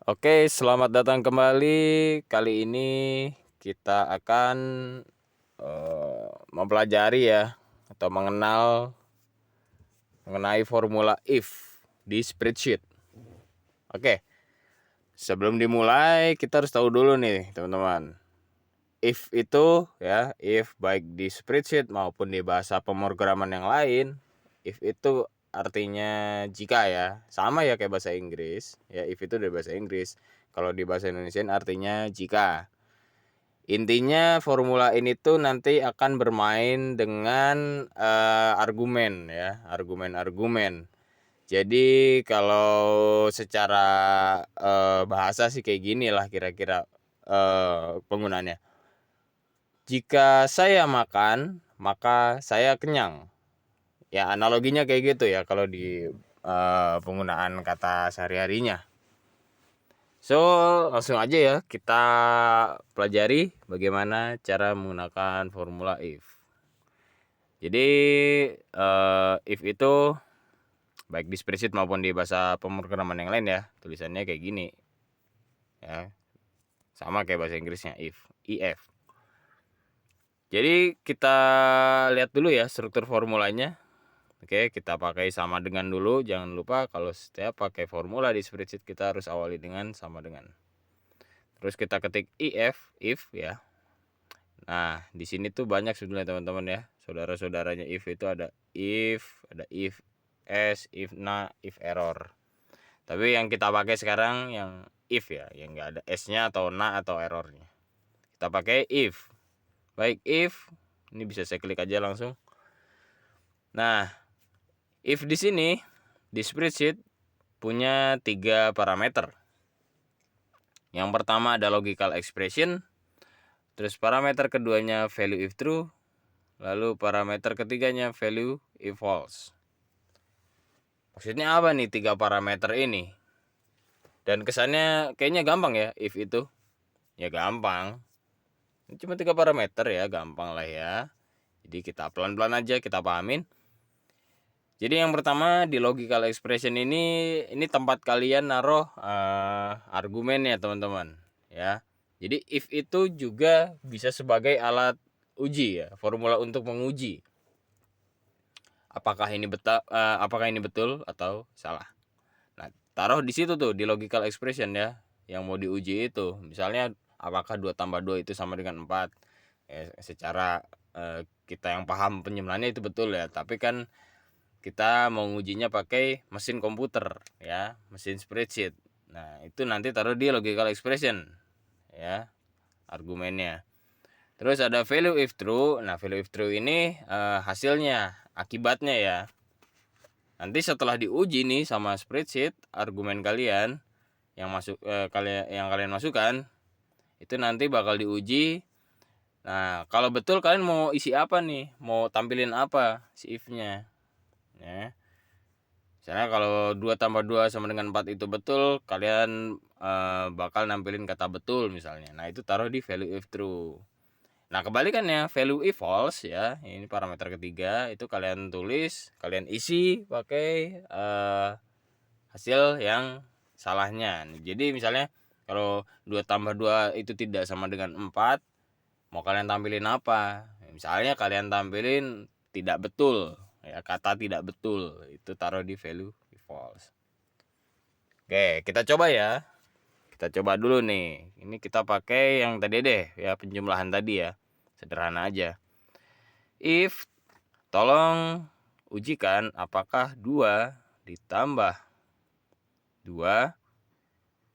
Oke, selamat datang kembali. Kali ini kita akan mempelajari ya atau mengenai formula if di spreadsheet. Oke, sebelum dimulai kita harus tahu dulu nih teman-teman. If itu ya, if baik di spreadsheet maupun di bahasa pemrograman yang lain, if itu artinya jika ya, sama ya kayak bahasa Inggris. Ya, if itu dari bahasa Inggris. Kalau di bahasa Indonesia artinya jika. Intinya formula ini tuh nanti akan bermain dengan argumen ya, argumen-argumen. Jadi kalau secara bahasa sih kayak gini lah kira-kira penggunaannya. Jika saya makan, maka saya kenyang. Ya analoginya kayak gitu ya kalau di penggunaan kata sehari-harinya. So langsung aja ya kita pelajari bagaimana cara menggunakan formula if. Jadi if itu baik di spreadsheet maupun di bahasa pemrograman yang lain ya, tulisannya kayak gini ya, sama kayak bahasa Inggrisnya if. Jadi kita lihat dulu ya struktur formulanya. Oke, kita pakai sama dengan dulu. Jangan lupa kalau setiap pakai formula di spreadsheet kita harus awali dengan sama dengan. Terus kita ketik if ya. Nah, di sini tuh banyak sebenarnya teman-teman ya. Saudara-saudaranya if itu ada if else, if not, if error. Tapi yang kita pakai sekarang yang if ya, yang enggak ada s-nya atau na atau errornya. Kita pakai if. Baik, if ini bisa saya klik aja langsung. Nah, if di sini di spreadsheet punya 3 parameter. Yang pertama ada logical expression, terus parameter keduanya value if true, lalu parameter ketiganya value if false. Maksudnya apa nih 3 parameter ini? Dan kesannya kayaknya gampang ya if itu. Ya gampang. Ini cuma 3 parameter ya, gampang lah ya. Jadi kita pelan-pelan aja kita pahamin. Jadi yang pertama di logical expression ini tempat kalian naruh argumen ya teman-teman ya. Jadi if itu juga bisa sebagai alat uji ya, formula untuk menguji apakah ini betul atau salah. Nah, taruh di situ tuh di logical expression ya, yang mau diuji itu. Misalnya apakah 2 tambah 2 itu sama dengan 4. Secara kita yang paham penjumlahannya itu betul ya, tapi kan kita mau ngujinya pakai mesin komputer ya, mesin spreadsheet. Nah, itu nanti taruh di logical expression ya, argumennya. Terus ada value if true. Nah, value if true ini hasilnya, akibatnya ya. Nanti setelah diuji nih sama spreadsheet, argumen kalian yang kalian masukkan itu nanti bakal diuji. Nah, kalau betul kalian mau isi apa nih? Mau tampilin apa si if-nya? Ya. Misalnya kalau 2 tambah 2 sama dengan 4 itu betul, kalian bakal nampilin kata betul misalnya. Nah, itu taruh di value if true. Nah, kebalikannya value if false ya. Ini parameter ketiga, itu kalian tulis, kalian isi pakai hasil yang salahnya. Jadi misalnya kalau 2 tambah 2 itu tidak sama dengan 4, mau kalian tampilin apa? Misalnya kalian tampilin tidak betul ya, kata tidak betul, itu taruh di value if false. Oke, kita coba ya. Kita coba dulu nih. Ini kita pakai yang tadi deh ya, penjumlahan tadi ya. Sederhana aja. If tolong ujikan apakah 2 ditambah 2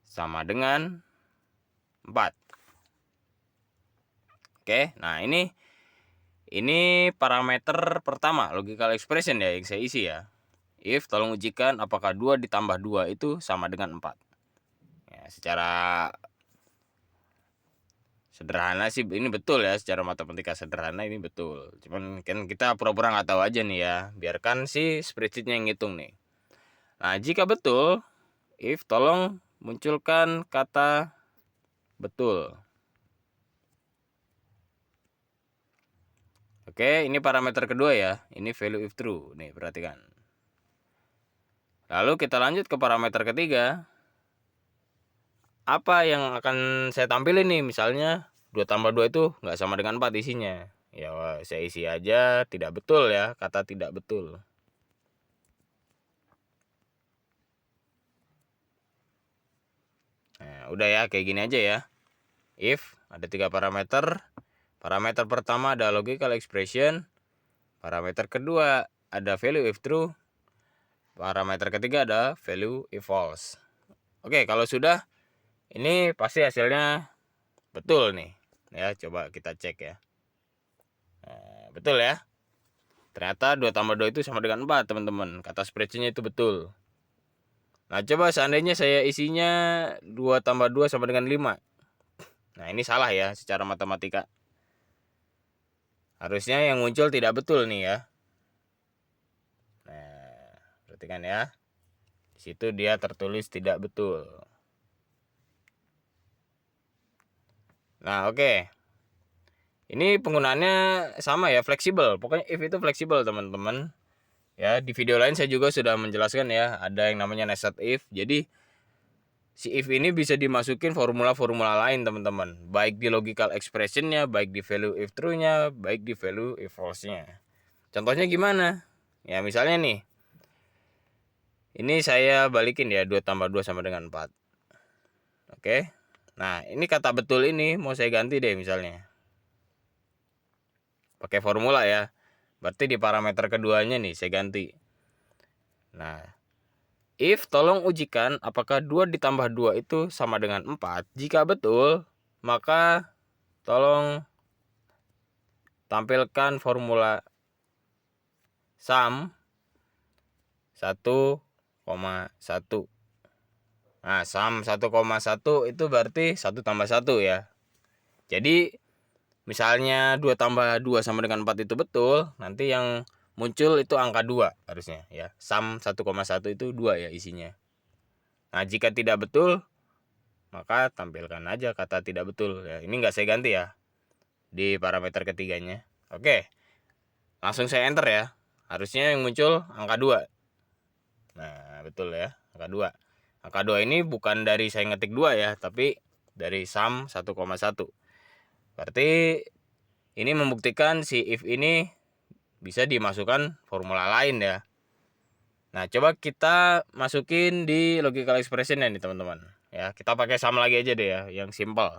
sama dengan 4. Oke, nah ini parameter pertama logical expression ya yang saya isi ya. If tolong ujikan apakah 2 ditambah 2 itu sama dengan 4. Ya, secara sederhana sih ini betul ya, secara matematika sederhana ini betul. Cuman kan kita pura-pura nggak tahu aja nih ya. Biarkan si spreadsheetnya yang ngitung nih. Nah, jika betul, if tolong munculkan kata betul. Oke, ini parameter kedua ya. Ini value if true. Nih, perhatikan. Lalu kita lanjut ke parameter ketiga. apa yang akan saya tampilin nih, misalnya 2 tambah 2 itu nggak sama dengan 4 isinya. Ya saya isi aja tidak betul ya, kata tidak betul. Nah, udah ya, kayak gini aja ya. If ada 3 parameter. Parameter pertama ada logical expression. Parameter kedua ada value if true. Parameter ketiga ada value if false. Oke, kalau sudah, ini pasti hasilnya betul nih. Ya, coba kita cek ya. Nah, betul ya. Ternyata 2 tambah 2 itu sama dengan 4, teman-teman. Kata spreadsheetnya itu betul. Nah, coba seandainya saya isinya 2 tambah 2 sama dengan 5. Nah, ini salah ya secara matematika. Harusnya yang muncul tidak betul nih ya. Nah, perhatikan ya. Di situ dia tertulis tidak betul. Nah, oke. Ini penggunaannya sama ya, fleksibel. Pokoknya if itu fleksibel, teman-teman. Ya, di video lain saya juga sudah menjelaskan ya, ada yang namanya nested if. Jadi si if ini bisa dimasukin formula-formula lain, teman-teman. Baik di logical expression-nya, baik di value if true-nya, baik di value if false-nya. Contohnya gimana? Ya, misalnya nih. Ini saya balikin ya, 2 tambah 2 sama dengan 4. Oke. Nah, ini kata betul ini mau saya ganti deh misalnya. Pakai formula ya. Berarti di parameter keduanya nih saya ganti. Nah, if tolong ujikan apakah 2 ditambah 2 itu sama dengan 4. Jika betul, maka tolong tampilkan formula sum 1,1. Nah, sum 1,1 itu berarti 1 tambah 1 ya. Jadi misalnya 2 tambah 2 sama dengan 4 itu betul, nanti yang muncul itu angka 2 harusnya ya. Sum 1,1 itu 2 ya isinya. Nah, jika tidak betul, maka tampilkan aja kata tidak betul ya. Ini nggak saya ganti ya di parameter ketiganya. Oke. Langsung saya enter ya. Harusnya yang muncul angka 2. Nah, betul ya, angka 2. Angka 2 ini bukan dari saya ngetik 2 ya, tapi dari sum 1,1. Berarti ini membuktikan si if ini bisa dimasukkan formula lain ya. Nah, coba kita masukin di logical expression nih teman-teman. Ya, kita pakai sum lagi aja deh ya, yang simple.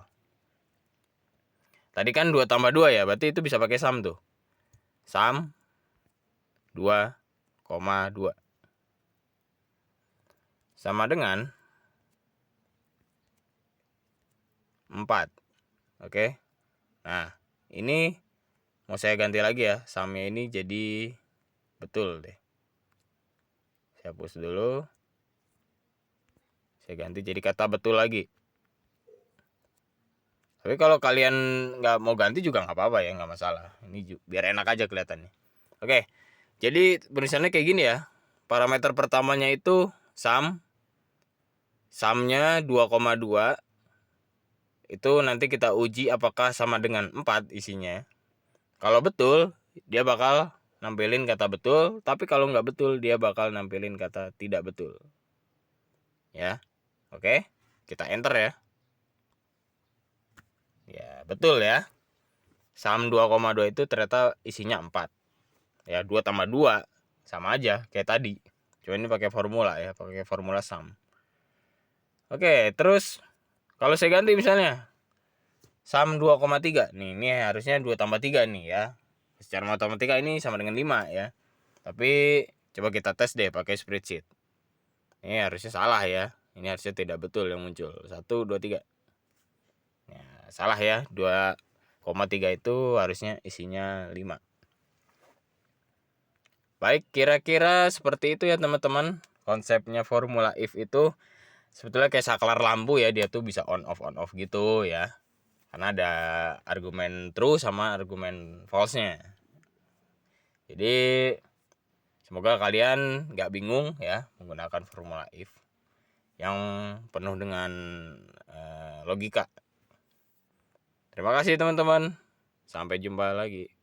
Tadi kan 2 tambah 2 ya, berarti itu bisa pakai sum tuh. Sum 2,2 sama dengan 4. Oke. Nah, ini mau saya ganti lagi ya, sumnya ini jadi betul deh. Saya hapus dulu. Saya ganti jadi kata betul lagi. Tapi kalau kalian nggak mau ganti juga nggak apa-apa ya, nggak masalah. Ini biar enak aja kelihatannya. Oke, jadi tulisannya kayak gini ya. Parameter pertamanya itu sumnya 2,2. Itu nanti kita uji apakah sama dengan 4 isinya. Kalau betul, dia bakal nampilin kata betul. Tapi kalau nggak betul, dia bakal nampilin kata tidak betul. Ya, oke. Kita enter ya. Ya, betul ya. Sum 2,2 itu ternyata isinya 4. Ya, 2 tambah 2 sama aja kayak tadi. Cuma ini pakai formula ya, pakai formula sum. Oke, terus kalau saya ganti misalnya sum 2,3. Nih, ini harusnya 2 tambah 3 nih ya. Secara matematika ini sama dengan 5 ya. Tapi coba kita tes deh pakai spreadsheet. Ini harusnya salah ya. Ini harusnya tidak betul yang muncul. 1, 2, 3. Ya, salah ya. 2,3 itu harusnya isinya 5. Baik, kira-kira seperti itu ya teman-teman. Konsepnya formula if itu sebetulnya kayak saklar lampu ya. Dia tuh bisa on off gitu ya. Karena ada argumen true sama argumen false-nya. Jadi semoga kalian gak bingung ya menggunakan formula if yang penuh dengan logika. Terima kasih teman-teman. Sampai jumpa lagi.